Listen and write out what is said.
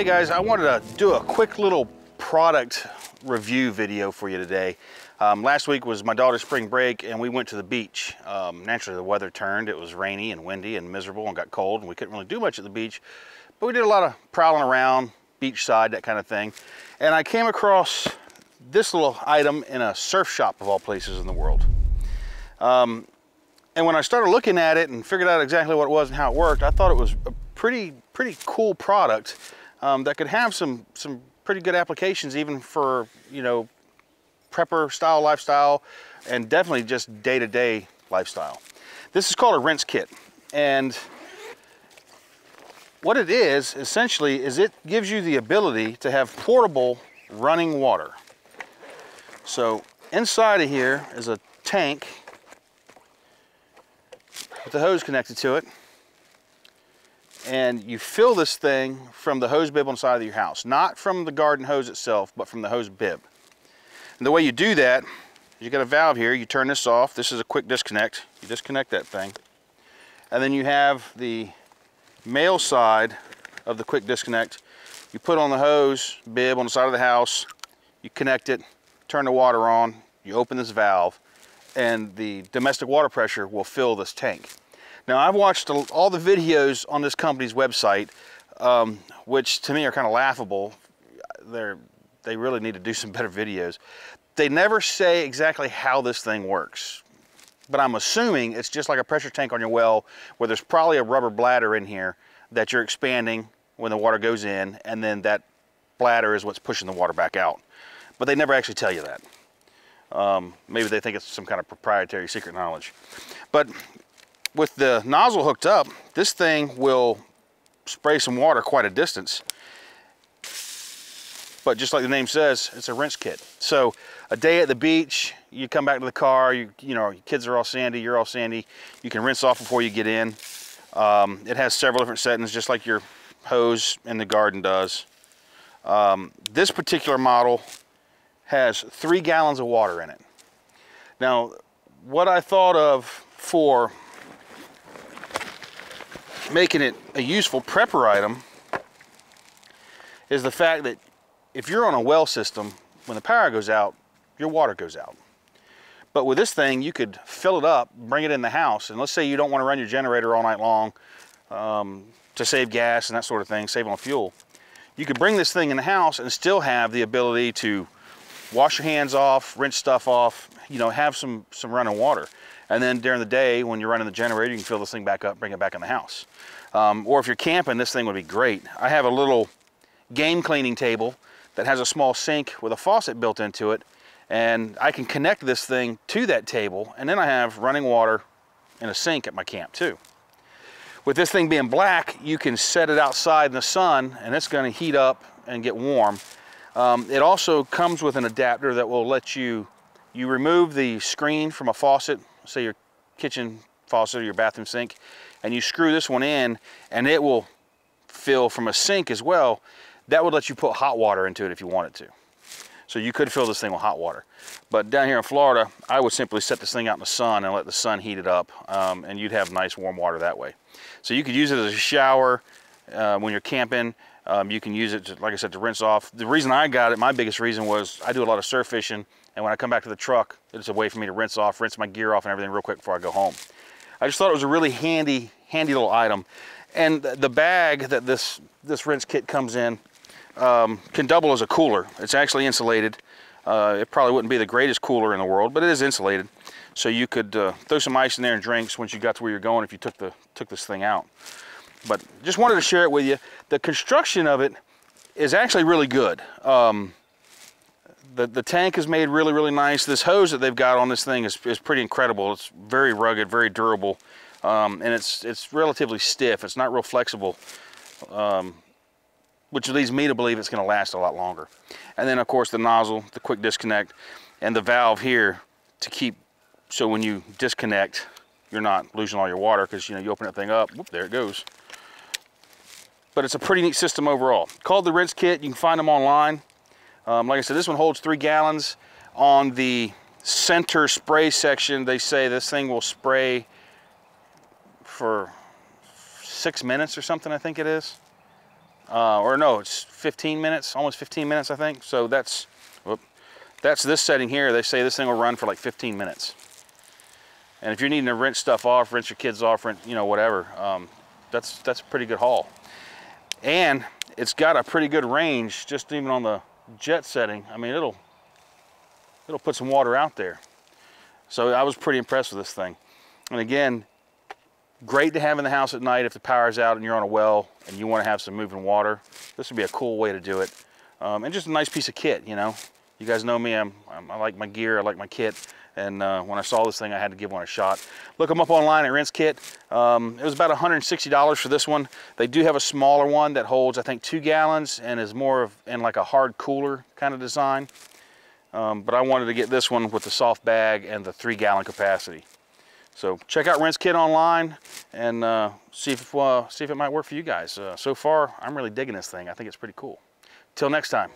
Hey guys, I wanted to do a quick little product review video for you today. Last week was my daughter's spring break and we went to the beach. Naturally the weather turned, it was rainy and windy and miserable and got cold and we couldn't really do much at the beach. But we did a lot of prowling around, beachside, that kind of thing. And I came across this little item in a surf shop of all places in the world. And when I started looking at it and figured out exactly what it was and how it worked, I thought it was a pretty cool product that could have some pretty good applications even for, you know, prepper style lifestyle and definitely just day-to-day lifestyle. This is called a rinse kit, and what it is essentially is it gives you the ability to have portable running water. So inside of here is a tank with the hose connected to it, and you fill this thing from the hose bib on the side of your house, not from the garden hose itself, but from the hose bib. And the way you do that, you got a valve here, you turn this off. This is a quick disconnect. You disconnect that thing, and then you have the male side of the quick disconnect. You put on the hose bib on the side of the house, you connect it, turn the water on, you open this valve, and the domestic water pressure will fill this tank. Now, I've watched all the videos on this company's website, which to me are kind of laughable. They really need to do some better videos. They never say exactly how this thing works, but I'm assuming it's just like a pressure tank on your well, where there's probably a rubber bladder in here that you're expanding when the water goes in, and then that bladder is what's pushing the water back out. But they never actually tell you that. Maybe they think it's some kind of proprietary secret knowledge. But with the nozzle hooked up, this thing will spray some water quite a distance. But just like the name says, it's a rinse kit. So a day at the beach, you come back to the car, you know, your kids are all sandy, you're all sandy, you can rinse off before you get in. It has several different settings, just like your hose in the garden does. This particular model has 3 gallons of water in it. Now, what I thought of for making it a useful prepper item is the fact that if you're on a well system, when the power goes out, your water goes out. But with this thing, you could fill it up, bring it in the house, and let's say you don't want to run your generator all night long to save gas and that sort of thing, save on fuel. You could bring this thing in the house and still have the ability to wash your hands off, rinse stuff off, you know, have some running water. And then during the day, when you're running the generator, you can fill this thing back up, bring it back in the house. Or if you're camping, this thing would be great. I have a little game cleaning table that has a small sink with a faucet built into it, and I can connect this thing to that table, and then I have running water in a sink at my camp too. With this thing being black, you can set it outside in the sun, and it's going to heat up and get warm. It also comes with an adapter that will let you remove the screen from a faucet, say your kitchen faucet or your bathroom sink, and you screw this one in, and it will fill from a sink as well. That would let you put hot water into it if you wanted to. So you could fill this thing with hot water. But down here in Florida, I would simply set this thing out in the sun and let the sun heat it up, and you'd have nice warm water that way. So you could use it as a shower when you're camping. You can use it, like I said, to rinse off. The reason I got it, my biggest reason, was I do a lot of surf fishing, and when I come back to the truck, it's a way for me to rinse my gear off and everything real quick before I go home. I just thought it was a really handy little item. And the bag that this rinse kit comes in can double as a cooler. It's actually insulated. It probably wouldn't be the greatest cooler in the world, but it is insulated. So you could throw some ice in there and drinks once you got to where you're going if you took this thing out. But just wanted to share it with you. The construction of it is actually really good. The tank is made really nice. This hose that they've got on this thing is pretty incredible. It's very rugged, very durable, and it's relatively stiff. It's not real flexible, which leads me to believe it's going to last a lot longer. And then, of course, the nozzle, the quick disconnect, and the valve here to keep, so when you disconnect, you're not losing all your water, because, you know, you open that thing up, whoop, there it goes. But it's a pretty neat system overall. Called the Rinse Kit. You can find them online. Like I said, this one holds 3 gallons. On the center spray section, they say this thing will spray for 6 minutes or something, I think it is. or no, it's 15 minutes, almost 15 minutes, I think. So that's this setting here. They say this thing will run for like 15 minutes. And if you're needing to rinse stuff off, rinse your kids off, you know, whatever, that's a pretty good haul. And it's got a pretty good range, just even on the jet setting. I mean, it'll put some water out there. So I was pretty impressed with this thing. And again, great to have in the house at night if the power's out and you're on a well and you want to have some moving water. This would be a cool way to do it. And just a nice piece of kit, you know. You guys know me, I like my gear, I like my kit. And when I saw this thing, I had to give one a shot. Look them up online at Rinsekit. It was about $160 for this one. They do have a smaller one that holds, I think, 2 gallons and is more of in like a hard cooler kind of design. But I wanted to get this one with the soft bag and the 3-gallon capacity. So check out Rinsekit online and see if it might work for you guys. So far, I'm really digging this thing. I think it's pretty cool. Till next time.